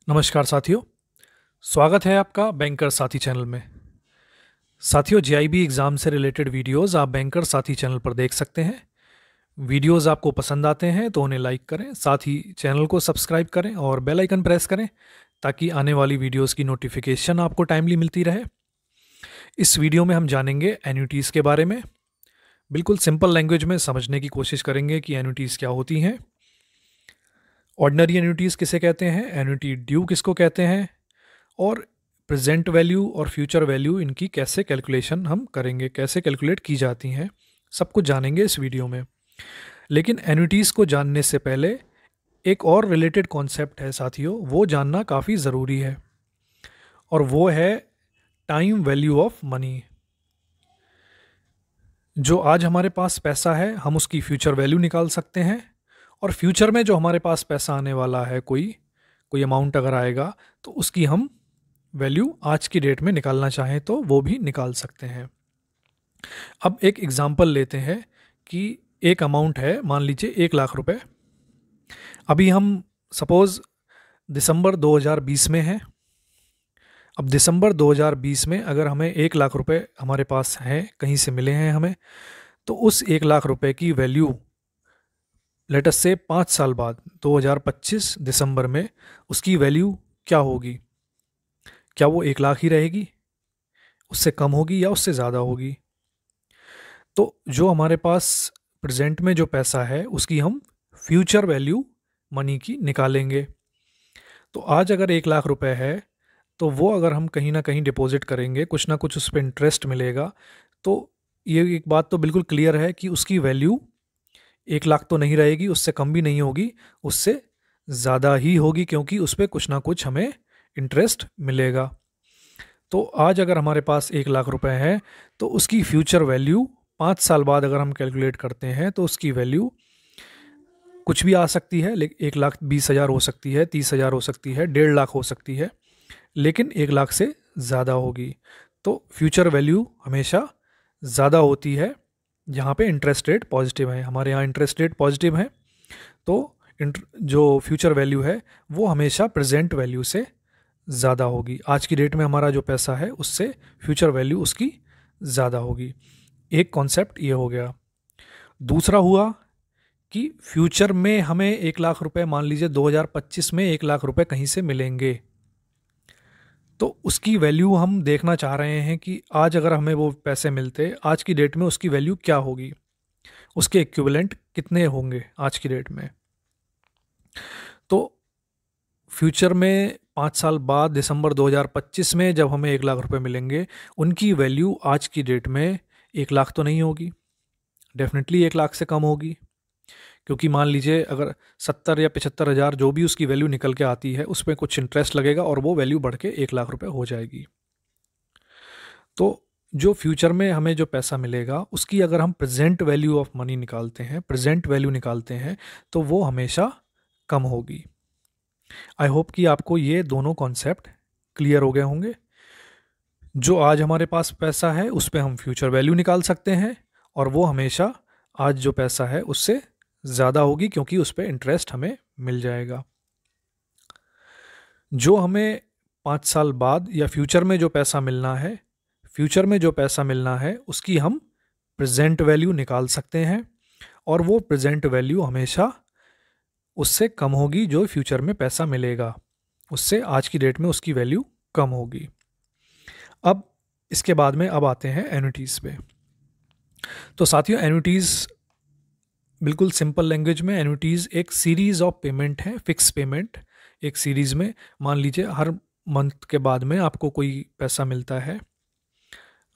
नमस्कार साथियों। स्वागत है आपका बैंकर साथी चैनल में। साथियों, जीआईबी एग्ज़ाम से रिलेटेड वीडियोस आप बैंकर साथी चैनल पर देख सकते हैं। वीडियोस आपको पसंद आते हैं तो उन्हें लाइक करें, साथ ही चैनल को सब्सक्राइब करें और बेल आइकन प्रेस करें ताकि आने वाली वीडियोस की नोटिफिकेशन आपको टाइमली मिलती रहे। इस वीडियो में हम जानेंगे एन्युटीज़ के बारे में। बिल्कुल सिंपल लैंग्वेज में समझने की कोशिश करेंगे कि एन्युटीज़ क्या होती हैं, ऑर्डिनरी एन्युटीज़ किसे कहते हैं, एन्युटी ड्यू किसको कहते हैं, और प्रेजेंट वैल्यू और फ्यूचर वैल्यू इनकी कैसे कैलकुलेशन हम करेंगे, कैसे कैलकुलेट की जाती हैं, सब कुछ जानेंगे इस वीडियो में। लेकिन एन्युटीज़ को जानने से पहले एक और रिलेटेड कॉन्सेप्ट है साथियों, वो जानना काफ़ी ज़रूरी है, और वो है टाइम वैल्यू ऑफ मनी। जो आज हमारे पास पैसा है हम उसकी फ्यूचर वैल्यू निकाल सकते हैं, और फ्यूचर में जो हमारे पास पैसा आने वाला है, कोई अमाउंट अगर आएगा तो उसकी हम वैल्यू आज की डेट में निकालना चाहें तो वो भी निकाल सकते हैं। अब एक एग्जांपल लेते हैं कि एक अमाउंट है, मान लीजिए 1 लाख रुपए। अभी हम सपोज़ दिसंबर 2020 में हैं। अब दिसंबर 2020 में अगर हमें 1 लाख रुपए हमारे पास हैं, कहीं से मिले हैं हमें, तो उस 1 लाख रुपए की वैल्यू लेट अस से 5 साल बाद 2025 दिसंबर में उसकी वैल्यू क्या होगी? क्या वो 1 लाख ही रहेगी, उससे कम होगी, या उससे ज़्यादा होगी? तो जो हमारे पास प्रेजेंट में जो पैसा है उसकी हम फ्यूचर वैल्यू मनी की निकालेंगे। तो आज अगर 1 लाख रुपए है तो वो अगर हम कहीं ना कहीं डिपॉजिट करेंगे, कुछ ना कुछ उस पर इंटरेस्ट मिलेगा, तो ये एक बात तो बिल्कुल क्लियर है कि उसकी वैल्यू 1 लाख तो नहीं रहेगी, उससे कम भी नहीं होगी, उससे ज़्यादा ही होगी, क्योंकि उस पर कुछ ना कुछ हमें इंटरेस्ट मिलेगा। तो आज अगर हमारे पास 1 लाख रुपए है तो उसकी फ्यूचर वैल्यू 5 साल बाद अगर हम कैलकुलेट करते हैं तो उसकी वैल्यू कुछ भी आ सकती है, लेकिन 1,20,000 हो सकती है, 30,000 हो सकती है, 1.5 लाख हो सकती है, लेकिन 1 लाख से ज़्यादा होगी। तो फ्यूचर वैल्यू हमेशा ज़्यादा होती है जहाँ पे इंटरेस्ट रेट पॉजिटिव है। हमारे यहाँ इंटरेस्ट रेट पॉजिटिव है, तो जो फ्यूचर वैल्यू है वो हमेशा प्रेजेंट वैल्यू से ज़्यादा होगी। आज की डेट में हमारा जो पैसा है उससे फ्यूचर वैल्यू उसकी ज़्यादा होगी। एक कॉन्सेप्ट ये हो गया। दूसरा हुआ कि फ्यूचर में हमें 1 लाख रुपए, मान लीजिए 2025 में 1 लाख रुपए कहीं से मिलेंगे, तो उसकी वैल्यू हम देखना चाह रहे हैं कि आज अगर हमें वो पैसे मिलते, आज की डेट में उसकी वैल्यू क्या होगी, उसके इक्विवेलेंट कितने होंगे आज की डेट में। तो फ्यूचर में 5 साल बाद दिसंबर 2025 में जब हमें 1 लाख रुपए मिलेंगे, उनकी वैल्यू आज की डेट में 1 लाख तो नहीं होगी, डेफिनेटली 1 लाख से कम होगी, क्योंकि मान लीजिए अगर 70 या 75 हज़ार जो भी उसकी वैल्यू निकल के आती है, उस पर कुछ इंटरेस्ट लगेगा और वो वैल्यू बढ़ के 1 लाख रुपए हो जाएगी। तो जो फ्यूचर में हमें जो पैसा मिलेगा उसकी अगर हम प्रेजेंट वैल्यू ऑफ मनी निकालते हैं, प्रेजेंट वैल्यू निकालते हैं, तो वो हमेशा कम होगी। आई होप कि आपको ये दोनों कॉन्सेप्ट क्लियर हो गए होंगे। जो आज हमारे पास पैसा है उस पर हम फ्यूचर वैल्यू निकाल सकते हैं, और वो हमेशा आज जो पैसा है उससे ज़्यादा होगी, क्योंकि उस पर इंटरेस्ट हमें मिल जाएगा। जो हमें 5 साल बाद या फ्यूचर में जो पैसा मिलना है, फ्यूचर में जो पैसा मिलना है उसकी हम प्रेजेंट वैल्यू निकाल सकते हैं, और वो प्रेजेंट वैल्यू हमेशा उससे कम होगी जो फ्यूचर में पैसा मिलेगा, उससे आज की डेट में उसकी वैल्यू कम होगी। अब इसके बाद में अब आते हैं एन्युटीज़ पे। तो साथियों, एन्युटीज़ बिल्कुल सिंपल लैंग्वेज में, एन्युटीज़ एक सीरीज़ ऑफ पेमेंट है, फिक्स पेमेंट। एक सीरीज़ में मान लीजिए हर मंथ के बाद में आपको कोई पैसा मिलता है,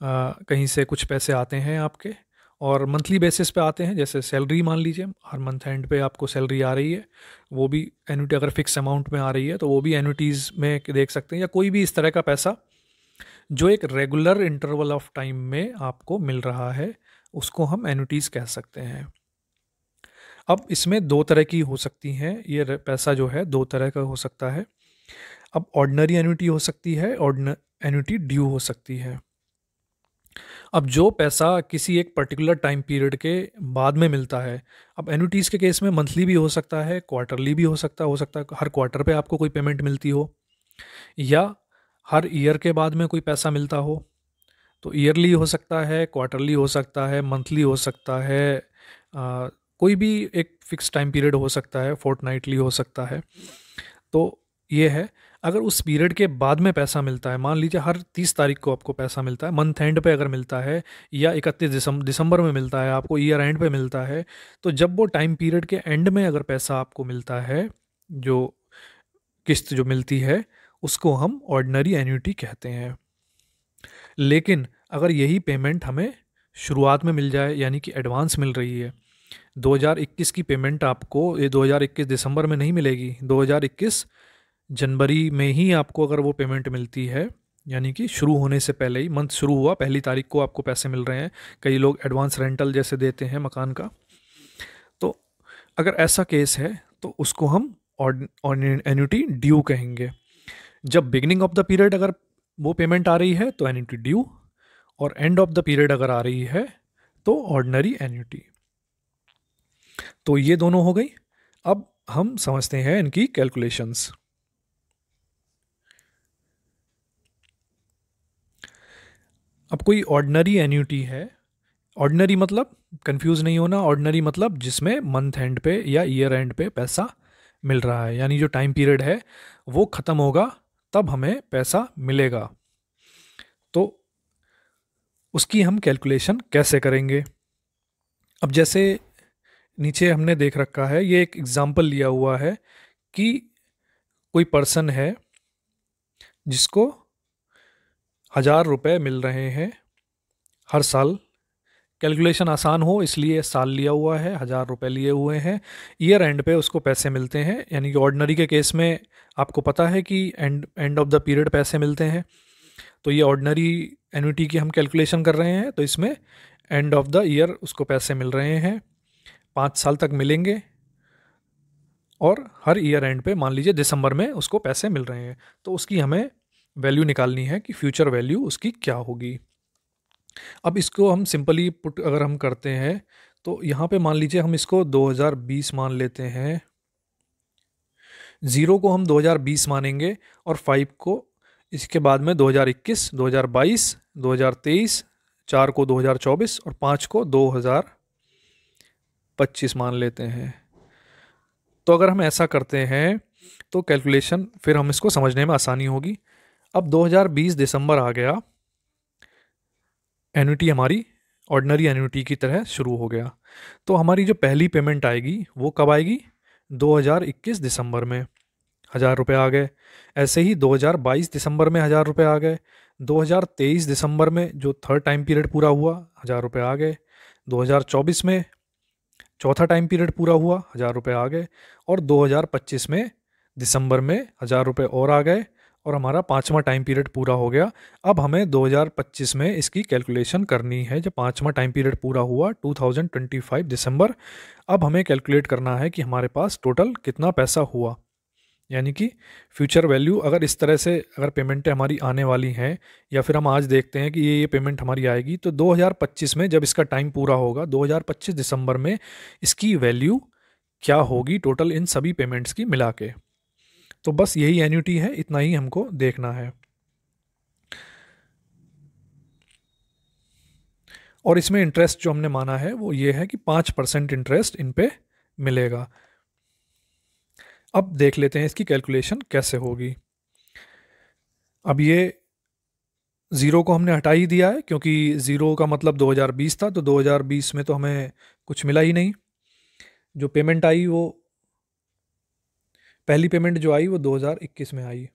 कहीं से कुछ पैसे आते हैं आपके, और मंथली बेसिस पे आते हैं। जैसे सैलरी मान लीजिए हर मंथ एंड पे आपको सैलरी आ रही है, वो भी एन्युटी अगर फिक्स अमाउंट में आ रही है तो वो भी एन्युटीज़ में देख सकते हैं। या कोई भी इस तरह का पैसा जो एक रेगुलर इंटरवल ऑफ टाइम में आपको मिल रहा है, उसको हम एन्युटीज़ कह सकते हैं। अब इसमें दो तरह की हो सकती हैं, ये पैसा जो है दो तरह का हो सकता है। अब ऑर्डिनरी एन्युटी हो सकती है, एन्युटी ड्यू हो सकती है। अब जो पैसा किसी एक पर्टिकुलर टाइम पीरियड के बाद में मिलता है, अब एन्युटीज़ के केस में मंथली भी हो सकता है, क्वार्टरली भी हो सकता है हर क्वार्टर पे आपको कोई पेमेंट मिलती हो, या हर ईयर के बाद में कोई पैसा मिलता हो, तो ईयरली हो सकता है, क्वार्टरली हो सकता है, मंथली हो सकता है, कोई भी एक फिक्स टाइम पीरियड हो सकता है, फोर्टनाइटली हो सकता है। तो ये है, अगर उस पीरियड के बाद में पैसा मिलता है, मान लीजिए हर 30 तारीख को आपको पैसा मिलता है, मंथ एंड पे अगर मिलता है, या 31 दिसंबर में मिलता है, आपको ईयर एंड पे मिलता है, तो जब वो टाइम पीरियड के एंड में अगर पैसा आपको मिलता है, जो किस्त जो मिलती है, उसको हम ऑर्डिनरी एन्युटी कहते हैं। लेकिन अगर यही पेमेंट हमें शुरुआत में मिल जाए, यानी कि एडवांस मिल रही है, 2021 की पेमेंट आपको ये 2021 दिसंबर में नहीं मिलेगी, 2021 जनवरी में ही आपको अगर वो पेमेंट मिलती है, यानी कि शुरू होने से पहले ही, मंथ शुरू हुआ पहली तारीख को आपको पैसे मिल रहे हैं। कई लोग एडवांस रेंटल जैसे देते हैं मकान का। तो अगर ऐसा केस है तो उसको हम एन्युटी ड्यू कहेंगे। जब बिगिनिंग ऑफ द पीरियड अगर वो पेमेंट आ रही है तो एन्युटी ड्यू, और एंड ऑफ द पीरियड अगर आ रही है तो ऑर्डिनरी एन्युटी। तो ये दोनों हो गई। अब हम समझते हैं इनकी कैलकुलेशंस। अब कोई ऑर्डिनरी एन्युटी है, ऑर्डिनरी मतलब कंफ्यूज नहीं होना, ऑर्डिनरी मतलब जिसमें मंथ एंड पे या ईयर एंड पे पैसा मिल रहा है, यानी जो टाइम पीरियड है वो ख़त्म होगा तब हमें पैसा मिलेगा। तो उसकी हम कैलकुलेशन कैसे करेंगे? अब जैसे नीचे हमने देख रखा है, ये एक एग्जाम्पल लिया हुआ है कि कोई पर्सन है जिसको 1,000 रुपये मिल रहे हैं हर साल। कैलकुलेशन आसान हो इसलिए साल लिया हुआ है, 1,000 रुपये लिए हुए हैं। ईयर एंड पे उसको पैसे मिलते हैं, यानी कि ऑर्डिनरी के केस में आपको पता है कि एंड ऑफ द पीरियड पैसे मिलते हैं। तो ये ऑर्डिनरी एन्युटी की हम कैलकुलेशन कर रहे हैं, तो इसमें एंड ऑफ द ईयर उसको पैसे मिल रहे हैं, 5 साल तक मिलेंगे, और हर ईयर एंड पे मान लीजिए दिसंबर में उसको पैसे मिल रहे हैं। तो उसकी हमें वैल्यू निकालनी है कि फ्यूचर वैल्यू उसकी क्या होगी। अब इसको हम सिंपली पुट अगर हम करते हैं तो यहाँ पे मान लीजिए हम इसको 2020 मान लेते हैं, 0 को हम 2020 मानेंगे, और 5 को इसके बाद में 2021, 2022, 2023, 4 को 2024 और 5 को 2025 मान लेते हैं। तो अगर हम ऐसा करते हैं तो कैलकुलेशन फिर हम इसको समझने में आसानी होगी। अब 2020 दिसंबर आ गया, एन्युटी हमारी ऑर्डिनरी एन्युटी की तरह शुरू हो गया। तो हमारी जो पहली पेमेंट आएगी वो कब आएगी? 2021 दिसंबर में 1,000 रुपये आ गए। ऐसे ही 2022 दिसंबर में 1,000 रुपये आ गए। 2023 दिसंबर में जो थर्ड टाइम पीरियड पूरा हुआ, 1,000 रुपये आ गए। 2024 में चौथा टाइम पीरियड पूरा हुआ, 1,000 रुपये आ गए। और 2025 में दिसंबर में 1,000 रुपये और आ गए, और हमारा 5वां टाइम पीरियड पूरा हो गया। अब हमें 2025 में इसकी कैलकुलेशन करनी है। जब 5वां टाइम पीरियड पूरा हुआ 2025 दिसंबर, अब हमें कैलकुलेट करना है कि हमारे पास टोटल कितना पैसा हुआ, यानी कि फ्यूचर वैल्यू। अगर इस तरह से अगर पेमेंटें हमारी आने वाली हैं, या फिर हम आज देखते हैं कि ये पेमेंट हमारी आएगी, तो 2025 में जब इसका टाइम पूरा होगा 2025 दिसंबर में इसकी वैल्यू क्या होगी टोटल इन सभी पेमेंट्स की मिला के। तो बस यही एन्युटी है, इतना ही हमको देखना है। और इसमें इंटरेस्ट जो हमने माना है वो ये है कि 5% इंटरेस्ट इन पे मिलेगा। अब देख लेते हैं इसकी कैलकुलेशन कैसे होगी। अब ये 0 को हमने हटा ही दिया है, क्योंकि 0 का मतलब 2020 था, तो 2020 में तो हमें कुछ मिला ही नहीं। जो पेमेंट आई वो पहली पेमेंट जो आई वो 2021 में आई।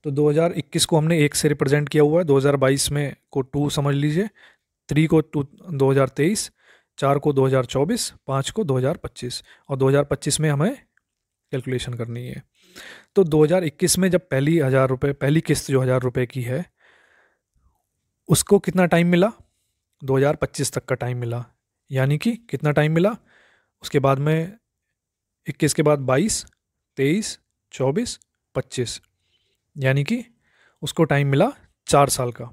तो 2021 को हमने 1 से रिप्रेजेंट किया हुआ है, 2022 में को 2 समझ लीजिए, 3 को 2023, 4 को 2024, 5 को 2025, और 2025 में हमें कैलकुलेशन करनी है। तो 2021 में जब पहली 1,000 रुपये पहली किस्त जो 1,000 रुपये की है उसको कितना टाइम मिला? 2025 तक का टाइम मिला। यानी कि कितना टाइम मिला? उसके बाद में 21 के बाद 22, 23, 24, 25, यानी कि उसको टाइम मिला 4 साल का।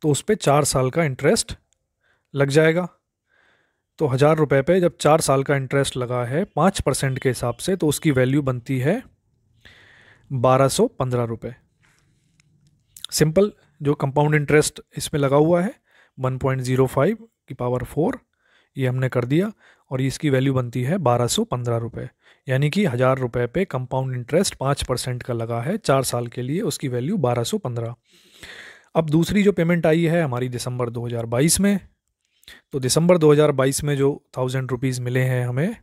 तो उस पर 4 साल का इंटरेस्ट लग जाएगा। तो 1,000 रुपये पे जब 4 साल का इंटरेस्ट लगा है 5% के हिसाब से, तो उसकी वैल्यू बनती है 1215 रुपये। सिंपल, जो कंपाउंड इंटरेस्ट इसमें लगा हुआ है 1.05 की पावर 4, ये हमने कर दिया, और इसकी वैल्यू बनती है 1215 रुपये। यानी कि 1000 रुपये पे कंपाउंड इंटरेस्ट 5% का लगा है 4 साल के लिए, उसकी वैल्यू 1215। अब दूसरी जो पेमेंट आई है हमारी दिसंबर 2022 में, तो दिसंबर 2022 में जो 1000 रुपीज़ मिले हैं हमें,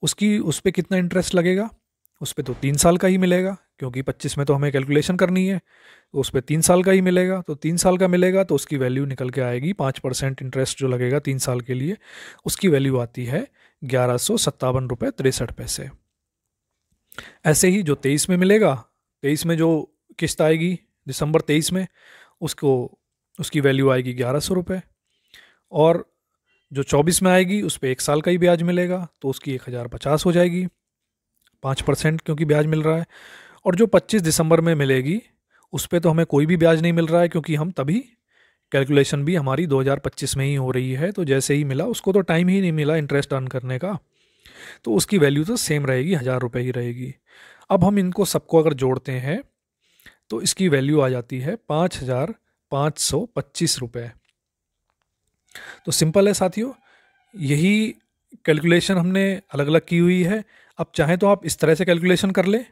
उस पर कितना इंटरेस्ट लगेगा? उस पर तो 3 साल का ही मिलेगा, क्योंकि 25 में तो हमें कैलकुलेशन करनी है, तो उस पर 3 साल का ही मिलेगा। तो 3 साल का मिलेगा तो उसकी वैल्यू निकल के आएगी, 5% इंटरेस्ट जो लगेगा 3 साल के लिए, उसकी वैल्यू आती है 1157 रुपये 63 पैसे। ऐसे ही जो 23 में मिलेगा, 23 में जो किस्त आएगी दिसंबर 23 में, उसकी वैल्यू आएगी 1100 रुपये। और जो 24 में आएगी उस पर 1 साल का ही ब्याज मिलेगा, तो उसकी 1050 हो जाएगी, 5% क्योंकि ब्याज मिल रहा है। और जो 25 दिसंबर में मिलेगी उस पर तो हमें कोई भी ब्याज नहीं मिल रहा है, क्योंकि हम तभी कैलकुलेशन भी हमारी 2025 में ही हो रही है, तो जैसे ही मिला उसको तो टाइम ही नहीं मिला इंटरेस्ट अर्न करने का, तो उसकी वैल्यू तो सेम रहेगी, 1000 रुपये ही रहेगी। अब हम इनको सबको अगर जोड़ते हैं तो इसकी वैल्यू आ जाती है 5525 रुपये। तो सिंपल है साथियों, यही कैलकुलेशन हमने अलग अलग की हुई है। अब चाहे तो आप इस तरह से कैलकुलेशन कर लें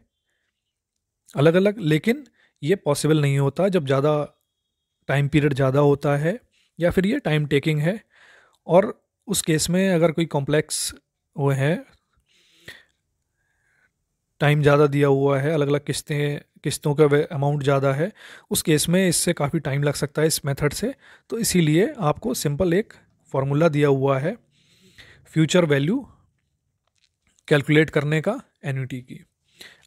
अलग अलग, लेकिन ये पॉसिबल नहीं होता जब ज़्यादा टाइम पीरियड ज़्यादा होता है, या फिर ये टाइम टेकिंग है। और उस केस में अगर कोई कॉम्प्लेक्स वो है, टाइम ज़्यादा दिया हुआ है, अलग अलग किस्तों का अमाउंट ज़्यादा है, उस केस में इससे काफ़ी टाइम लग सकता है इस मेथड से। तो इसीलिए आपको सिंपल एक फॉर्मूला दिया हुआ है फ्यूचर वैल्यू कैलकुलेट करने का एन्युटी की।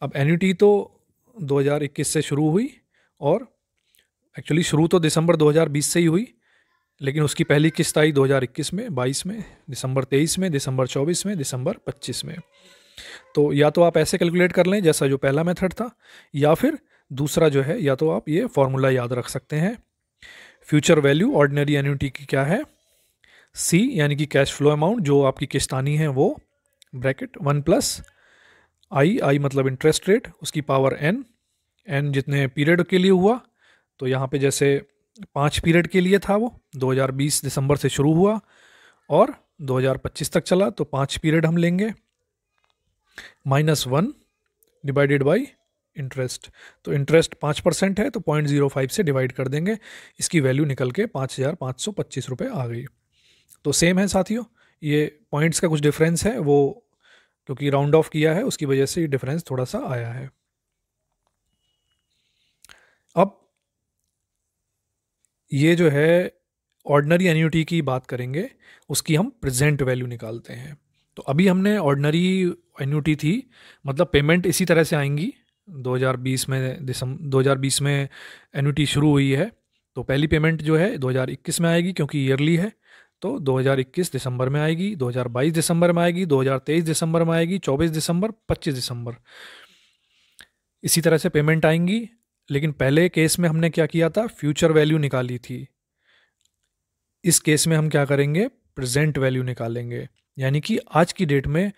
अब एन्युटी तो 2021 से शुरू हुई, और एक्चुअली शुरू तो दिसंबर 2020 से ही हुई, लेकिन उसकी पहली किस्त आई 2021 में, 22 में, दिसंबर 23 में, दिसंबर 24 में, दिसंबर 25 में। तो या तो आप ऐसे कैलकुलेट कर लें जैसा जो पहला मेथड था, या फिर दूसरा जो है, या तो आप ये फॉर्मूला याद रख सकते हैं। फ्यूचर वैल्यू ऑर्डिनरी एन्युटी की क्या है? सी यानी कि कैश फ्लो अमाउंट, जो आपकी किस्त आनी है वो, ब्रैकेट 1 प्लस आई मतलब इंटरेस्ट रेट, उसकी पावर एन जितने पीरियड के लिए हुआ, तो यहाँ पे जैसे 5 पीरियड के लिए था वो, 2020 दिसंबर से शुरू हुआ और 2025 तक चला, तो 5 पीरियड हम लेंगे, -1 डिवाइडेड बाई इंटरेस्ट। तो इंटरेस्ट 5% है, तो 0.05 से डिवाइड कर देंगे, इसकी वैल्यू निकल के 5525 रुपये आ गई। तो सेम है साथियों, ये पॉइंट्स का कुछ डिफरेंस है, वो क्योंकि राउंड ऑफ किया है उसकी वजह से ये डिफरेंस थोड़ा सा आया है। अब ये जो है ऑर्डिनरी एन्युटी की बात करेंगे, उसकी हम प्रेजेंट वैल्यू निकालते हैं। तो अभी हमने ऑर्डिनरी एन्युटी थी, मतलब पेमेंट इसी तरह से आएंगी। 2020 में एन्युटी शुरू हुई है, तो पहली पेमेंट जो है 2021 में आएगी, क्योंकि ईयरली है, तो 2021 दिसंबर में आएगी, 2022 दिसंबर में आएगी, 2023 दिसंबर में आएगी, 24 दिसंबर, 25 दिसंबर, इसी तरह से पेमेंट आएंगी। लेकिन पहले केस में हमने क्या किया था, फ्यूचर वैल्यू निकाली थी। इस केस में हम क्या करेंगे, प्रेजेंट वैल्यू निकालेंगे, यानी कि आज की डेट में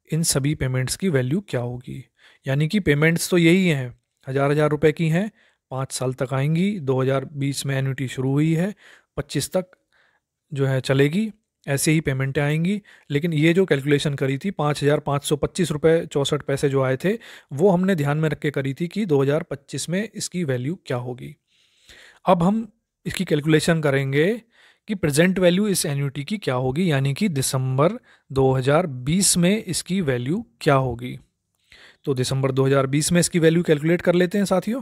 इन सभी पेमेंट्स की वैल्यू क्या होगी। यानी कि पेमेंट्स तो यही हैं, 1000 की हैं, 5 साल तक आएंगी। 2020 में एन्युटी शुरू हुई है, 25 तक जो है चलेगी, ऐसे ही पेमेंटें आएंगी। लेकिन ये जो कैलकुलेशन करी थी 5525 रुपये 64 पैसे जो आए थे, वो हमने ध्यान में रख के करी थी कि 2025 में इसकी वैल्यू क्या होगी। अब हम इसकी कैलकुलेशन करेंगे कि प्रेजेंट वैल्यू इस एन्युटी की क्या होगी, यानी कि दिसंबर 2020 में इसकी वैल्यू क्या होगी। तो दिसंबर 2020 में इसकी वैल्यू कैलकुलेट कर लेते हैं साथियों।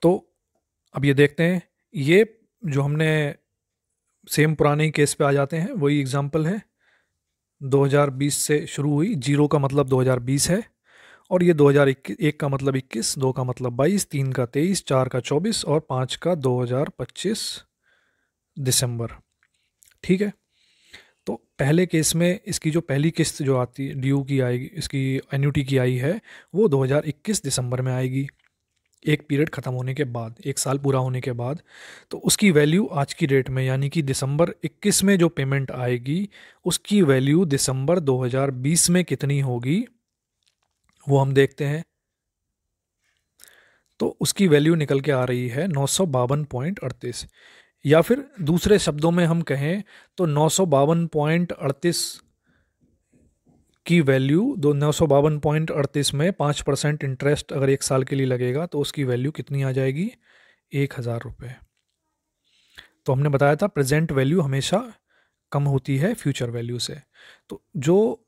तो अब ये देखते हैं, ये जो हमने सेम पुराने केस पे आ जाते हैं, वही एग्जांपल है। 2020 से शुरू हुई, 0 का मतलब 2020 है, और ये 2001 का मतलब 21, 2 का मतलब 22, 3 का 23, 4 का 24 और 5 का 2025 दिसंबर। ठीक है, तो पहले केस में इसकी जो पहली किस्त जो आती ड्यू की आएगी, इसकी एन्युटी की आई है, वो 2021 दिसंबर में आएगी, एक पीरियड ख़त्म होने के बाद, एक साल पूरा होने के बाद, तो उसकी वैल्यू आज की डेट में यानी कि दिसंबर 21 में जो पेमेंट आएगी उसकी वैल्यू दिसंबर 2020 में कितनी होगी वो हम देखते हैं। तो उसकी वैल्यू निकल के आ रही है 952.38, या फिर दूसरे शब्दों में हम कहें तो 952.38 की वैल्यू 952.38 में 5% इंटरेस्ट अगर एक साल के लिए लगेगा तो उसकी वैल्यू कितनी आ जाएगी, 1,000 रुपये। तो हमने बताया था प्रेजेंट वैल्यू हमेशा कम होती है फ्यूचर वैल्यू से। तो जो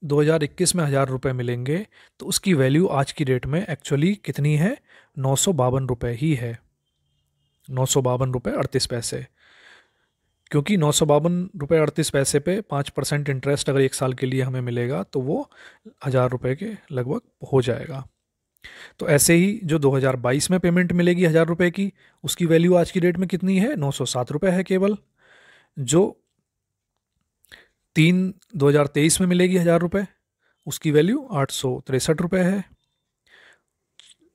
2021 में 1,000 रुपये मिलेंगे तो उसकी वैल्यू आज की डेट में एक्चुअली कितनी है, 952 रुपये ही है, 952 रुपये 38 पैसे। क्योंकि 952 रुपये 38 पैसे पे 5% इंटरेस्ट अगर एक साल के लिए हमें मिलेगा तो वो 1,000 रुपये के लगभग हो जाएगा। तो ऐसे ही जो 2022 में पेमेंट मिलेगी 1,000 रुपये की, उसकी वैल्यू आज की डेट में कितनी है, 907 रुपये है केवल। जो 2023 में मिलेगी 1,000 रुपये, उसकी वैल्यू 863 रुपये है।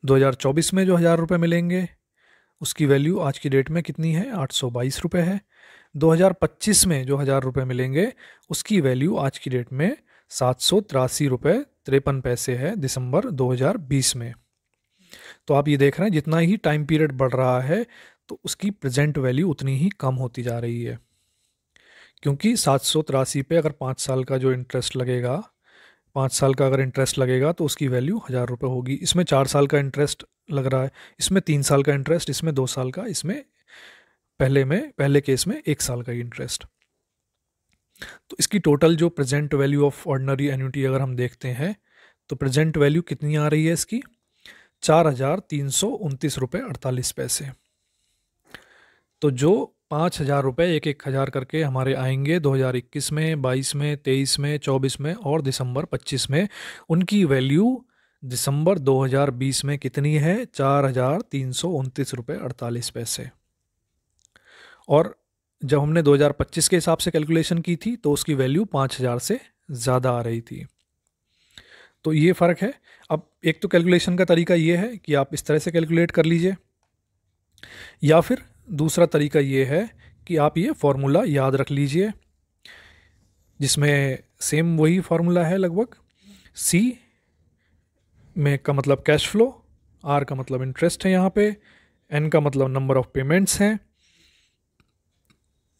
2024 में जो 1,000 रुपये मिलेंगे उसकी वैल्यू आज की डेट में कितनी है, 822 रुपये है। 2025 में जो 1,000 रुपये मिलेंगे उसकी वैल्यू आज की डेट में 783 रुपये 53 पैसे है दिसंबर 2020 में। तो आप ये देख रहे हैं जितना ही टाइम पीरियड बढ़ रहा है तो उसकी प्रेजेंट वैल्यू उतनी ही कम होती जा रही है, क्योंकि 783 पे अगर 5 साल का जो इंटरेस्ट लगेगा, 5 साल का अगर इंटरेस्ट लगेगा तो उसकी वैल्यू 1,000 रुपये होगी। इसमें 4 साल का इंटरेस्ट लग रहा है, इसमें 3 साल का इंटरेस्ट, इसमें 2 साल का, इसमें पहले केस में 1 साल का इंटरेस्ट। तो इसकी टोटल जो present value of ordinary annuity अगर हम देखते हैं तो प्रेजेंट वैल्यू कितनी आ रही है इसकी, 4,329 रुपये 48 पैसे। तो जो 5,000 रुपये एक 1,000 करके हमारे आएंगे 2021 में, 22 में, 23 में, 24 में और दिसंबर 25 में, उनकी वैल्यू दिसंबर 2020 में कितनी है, 4,329 रुपये 48 पैसे। और जब हमने 2025 के हिसाब से कैलकुलेशन की थी तो उसकी वैल्यू 5,000 से ज़्यादा आ रही थी। तो ये फ़र्क है। अब एक तो कैलकुलेशन का तरीका ये है कि आप इस तरह से कैलकुलेट कर लीजिए, या फिर दूसरा तरीका ये है कि आप ये फार्मूला याद रख लीजिए, जिसमें सेम वही फार्मूला है लगभग। सी में का मतलब कैश फ्लो, आर का मतलब इंटरेस्ट है यहाँ पे, एन का मतलब नंबर ऑफ पेमेंट्स हैं।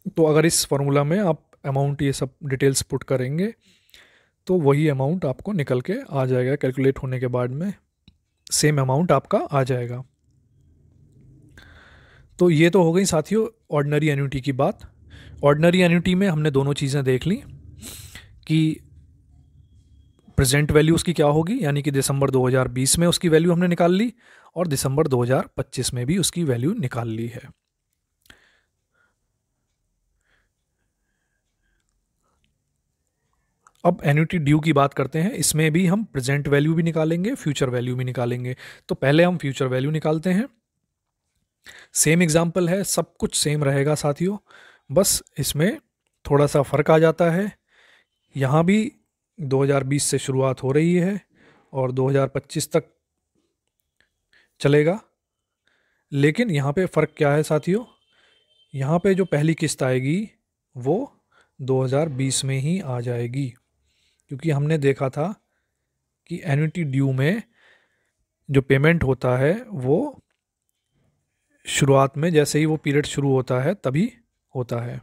तो अगर इस फार्मूला में आप अमाउंट ये सब डिटेल्स पुट करेंगे तो वही अमाउंट आपको निकल के आ जाएगा, कैलकुलेट होने के बाद में सेम अमाउंट आपका आ जाएगा। तो ये तो हो गई साथियों ऑर्डिनरी एन्युटी की बात। ऑर्डिनरी एन्युटी में हमने दोनों चीज़ें देख ली कि प्रेजेंट वैल्यू उसकी क्या होगी, यानी कि दिसंबर 2020 में उसकी वैल्यू हमने निकाल ली और दिसंबर 2025 में भी उसकी वैल्यू निकाल ली है। अब एन्युटी ड्यू की बात करते हैं। इसमें भी हम प्रेजेंट वैल्यू भी निकालेंगे, फ्यूचर वैल्यू भी निकालेंगे। तो पहले हम फ्यूचर वैल्यू निकालते हैं। सेम एग्जाम्पल है, सब कुछ सेम रहेगा साथियों, बस इसमें थोड़ा सा फ़र्क आ जाता है। यहाँ भी 2020 से शुरुआत हो रही है और 2025 तक चलेगा, लेकिन यहाँ पे फ़र्क क्या है साथियों, यहाँ पे जो पहली किस्त आएगी वो 2020 में ही आ जाएगी, क्योंकि हमने देखा था कि एन्युटी ड्यू में जो पेमेंट होता है वो शुरुआत में जैसे ही वो पीरियड शुरू होता है तभी होता है।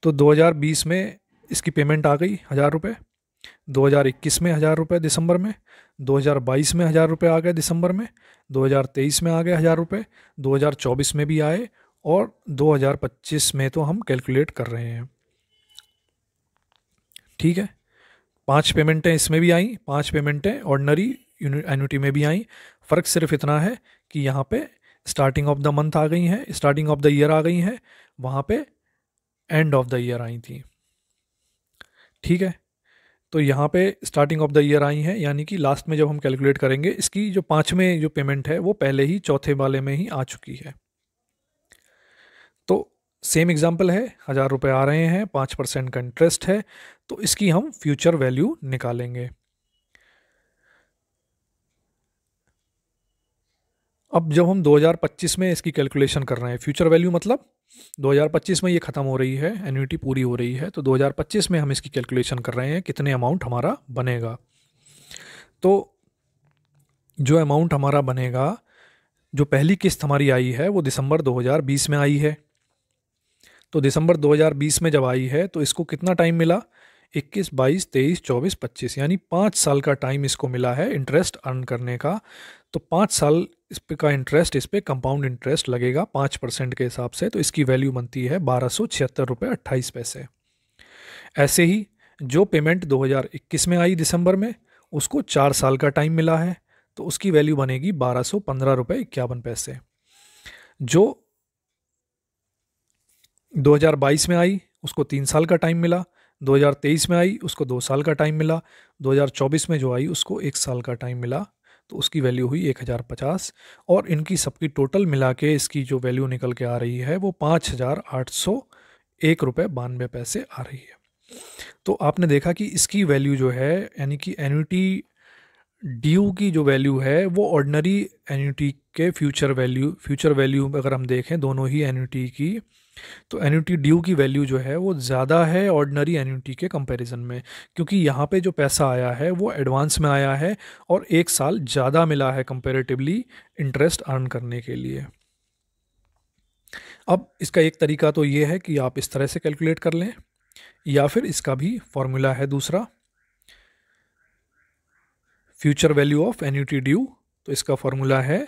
तो 2020 में इसकी पेमेंट आ गई 1,000 रुपये, 2021 में 1,000 रुपये दिसंबर में, 2022 में 1,000 रुपये आ गए दिसंबर में, 2023 में आ गए 1,000 रुपये, 2024 में भी आए और 2025 में तो हम कैलकुलेट कर रहे हैं। ठीक है, 5 पेमेंटें इसमें भी आई, 5 पेमेंटें ऑर्डिनरी एन्युटी में भी आई। फ़र्क सिर्फ इतना है कि यहाँ पे स्टार्टिंग ऑफ द मंथ आ गई हैं, स्टार्टिंग ऑफ द ईयर आ गई हैं, वहाँ पे end of the year I थी। ठीक है, तो यहाँ पे starting of the year I हैं, यानी कि लास्ट में जब हम कैलकुलेट करेंगे इसकी जो 5वें जो पेमेंट है वो पहले ही चौथे वाले में ही आ चुकी है। तो सेम एग्जांपल है, 1,000 रुपये आ रहे हैं, 5% का इंटरेस्ट है, तो इसकी हम फ्यूचर वैल्यू निकालेंगे। अब जब हम 2025 में इसकी कैलकुलेशन कर रहे हैं, फ्यूचर वैल्यू मतलब 2025 में ये ख़त्म हो रही है, एन्युटी पूरी हो रही है, तो 2025 में हम इसकी कैलकुलेशन कर रहे हैं कितने अमाउंट हमारा बनेगा। तो जो अमाउंट हमारा बनेगा, जो पहली किस्त हमारी आई है वो दिसंबर 2020 में आई है। तो दिसंबर 2020 में जब आई है तो इसको कितना टाइम मिला, 21, 22, 23, 24, 25, यानी 5 साल का टाइम इसको मिला है इंटरेस्ट अर्न करने का। तो 5 साल इस पे का इंटरेस्ट, इस पे कंपाउंड इंटरेस्ट लगेगा 5% के हिसाब से, तो इसकी वैल्यू बनती है 1276 रुपये 28 पैसे। ऐसे ही जो पेमेंट 2021 में आई दिसंबर में, उसको 4 साल का टाइम मिला है, तो उसकी वैल्यू बनेगी 1215 रुपये 51 पैसे। जो 2022 में आई उसको 3 साल का टाइम मिला, 2023 में आई उसको 2 साल का टाइम मिला, 2024 में जो आई उसको 1 साल का टाइम मिला, तो उसकी वैल्यू हुई 1050। और इनकी सबकी टोटल मिला के इसकी जो वैल्यू निकल के आ रही है वो 5801 रुपये 92 पैसे आ रही है। तो आपने देखा कि इसकी वैल्यू जो है, यानी कि एन्युटी ड्यू की जो वैल्यू है वो ऑर्डिनरी एन्युटी के फ्यूचर वैल्यू अगर हम देखें दोनों ही एन्युटी की, तो एन्युटी ड्यू की वैल्यू जो है वो ज़्यादा है ऑर्डिनरी एन्युटी के कंपैरिजन में, क्योंकि यहाँ पे जो पैसा आया है वो एडवांस में आया है और 1 साल ज़्यादा मिला है कंपैरेटिवली इंटरेस्ट अर्न करने के लिए। अब इसका एक तरीका तो ये है कि आप इस तरह से कैलकुलेट कर लें, या फिर इसका भी फॉर्मूला है दूसरा, future value of annuity due. तो इसका फॉर्मूला है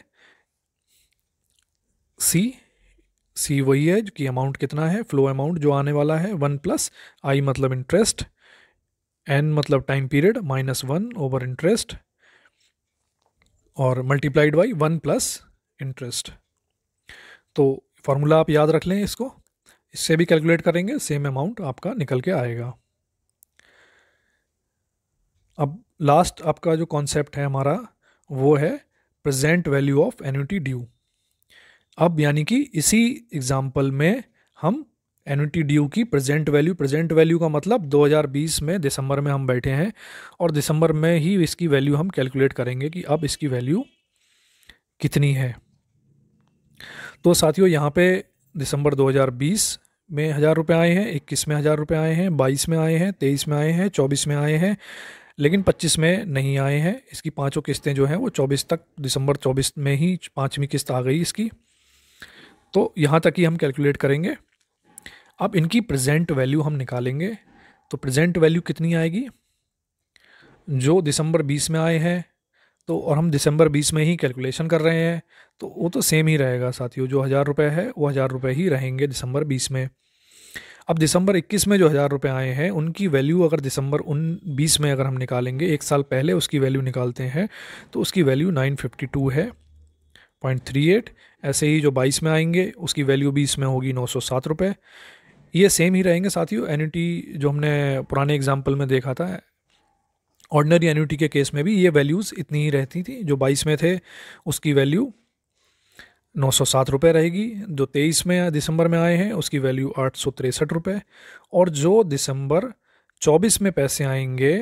सी वही है कि अमाउंट कितना है, फ्लो अमाउंट जो आने वाला है, 1 प्लस आई मतलब इंटरेस्ट, एन मतलब टाइम पीरियड, -1 इंटरेस्ट, और मल्टीप्लाइड बाई 1 प्लस इंटरेस्ट। तो फॉर्मूला आप याद रख लें इसको, इससे भी कैलकुलेट करेंगे सेम अमाउंट आपका निकल के आएगा। अब लास्ट आपका जो कॉन्सेप्ट है हमारा वो है present value of annuity due. अब यानी कि इसी एग्जाम्पल में हम एन्युटी ड्यू की प्रेजेंट वैल्यू का मतलब 2020 में दिसंबर में हम बैठे हैं और दिसंबर में ही इसकी वैल्यू हम कैलकुलेट करेंगे कि अब इसकी वैल्यू कितनी है। तो साथियों यहाँ पे दिसंबर 2020 में 1000 रुपये आए हैं, 21 में 1000 रुपये आए हैं, 22 में आए हैं, 23 में आए हैं, 24 में आए हैं, लेकिन 25 में नहीं आए हैं। इसकी पांचों किस्तें जो हैं वो 24 तक, दिसंबर 24 में ही पांचवी किस्त आ गई इसकी। तो यहाँ तक ही हम कैलकुलेट करेंगे। अब इनकी प्रेजेंट वैल्यू हम निकालेंगे, तो प्रेजेंट वैल्यू कितनी आएगी, जो दिसंबर 20 में आए हैं तो, और हम दिसंबर 20 में ही कैलकुलेशन कर रहे हैं, तो वो तो सेम ही रहेगा साथियों, जो 1000 रुपये है वो 1000 रुपये ही रहेंगे दिसंबर 20 में। अब दिसंबर 21 में जो 1000 रुपये आए हैं उनकी वैल्यू अगर दिसंबर 20 में अगर हम निकालेंगे, 1 साल पहले उसकी वैल्यू निकालते हैं, तो उसकी वैल्यू 952 है 0.38। ऐसे ही जो 22 में आएंगे उसकी वैल्यू 20 में होगी 907 रुपये। ये सेम ही रहेंगे साथियों। एन्युटी जो हमने पुराने एग्जाम्पल में देखा था, ऑर्डिनरी एन्युटी के केस में भी ये वैल्यूज़ इतनी ही रहती थी। जो 22 में थे उसकी वैल्यू 907 रुपये रहेगी, जो 23 में दिसंबर में आए हैं उसकी वैल्यू 863 रुपये, और जो दिसंबर 24 में पैसे आएंगे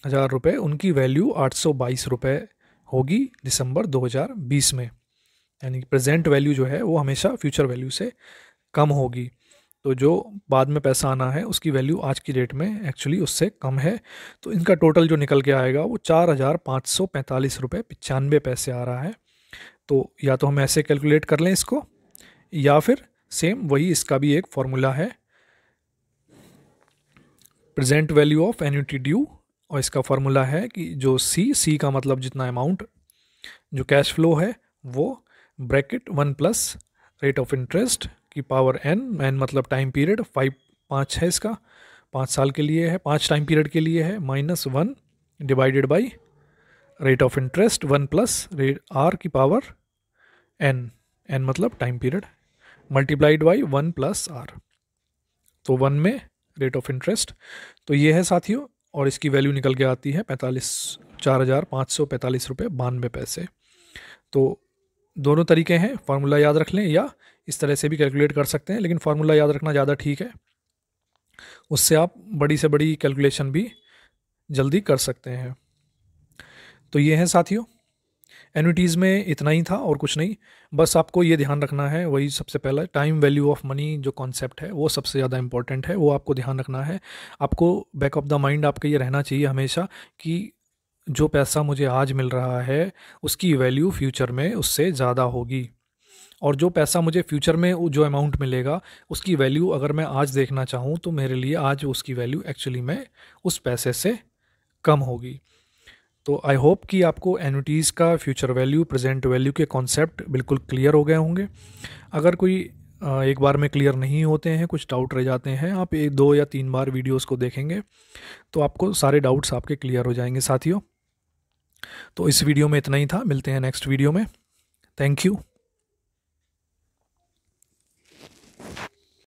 1000 रुपये उनकी वैल्यू 822 रुपये होगी दिसंबर 2020 में। यानी प्रेजेंट वैल्यू जो है वो हमेशा फ्यूचर वैल्यू से कम होगी। तो जो बाद में पैसा आना है उसकी वैल्यू आज की डेट में एक्चुअली उससे कम है। तो इनका टोटल जो निकल के आएगा वो 4545 रुपये 95 पैसे आ रहा है। तो या तो हम ऐसे कैलकुलेट कर लें इसको, या फिर सेम वही इसका भी एक फॉर्मूला है, present value of annuity due, और इसका फॉर्मूला है कि जो सी का मतलब जितना अमाउंट जो कैश फ्लो है वो bracket 1 plus rate of interest की पावर एन मतलब टाइम पीरियड 5 है इसका, 5 साल के लिए है, 5 टाइम पीरियड के लिए है, -1 divided by rate of interest 1 plus rate R की पावर एन मतलब time period, multiplied by 1 plus R, तो 1 में रेट ऑफ इंटरेस्ट। तो ये है साथियों, और इसकी वैल्यू निकल के आती है 4545 रुपये 92 पैसे। तो दोनों तरीके हैं, फार्मूला याद रख लें या इस तरह से भी कैलकुलेट कर सकते हैं, लेकिन फार्मूला याद रखना ज़्यादा ठीक है, उससे आप बड़ी से बड़ी कैलकुलेशन भी जल्दी कर सकते हैं। तो ये है साथियों एन्युटीज़ में इतना ही था और कुछ नहीं। बस आपको ये ध्यान रखना है, वही सबसे पहला टाइम वैल्यू ऑफ मनी जो कॉन्सेप्ट है वो सबसे ज़्यादा इंपॉर्टेंट है, वो आपको ध्यान रखना है। आपको बैक ऑफ द माइंड आपका ये रहना चाहिए हमेशा कि जो पैसा मुझे आज मिल रहा है उसकी वैल्यू फ्यूचर में उससे ज़्यादा होगी, और जो पैसा मुझे फ्यूचर में जो अमाउंट मिलेगा उसकी वैल्यू अगर मैं आज देखना चाहूँ तो मेरे लिए आज उसकी वैल्यू एक्चुअली में उस पैसे से कम होगी। तो आई होप कि आपको एन्युटीज़ का फ्यूचर वैल्यू प्रेजेंट वैल्यू के कॉन्सेप्ट बिल्कुल क्लियर हो गए होंगे। अगर कोई एक बार में क्लियर नहीं होते हैं, कुछ डाउट रह जाते हैं, आप 2 या 3 बार वीडियोस को देखेंगे तो आपको सारे डाउट्स आपके क्लियर हो जाएंगे साथियों। तो इस वीडियो में इतना ही था, मिलते हैं नेक्स्ट वीडियो में। Thank you.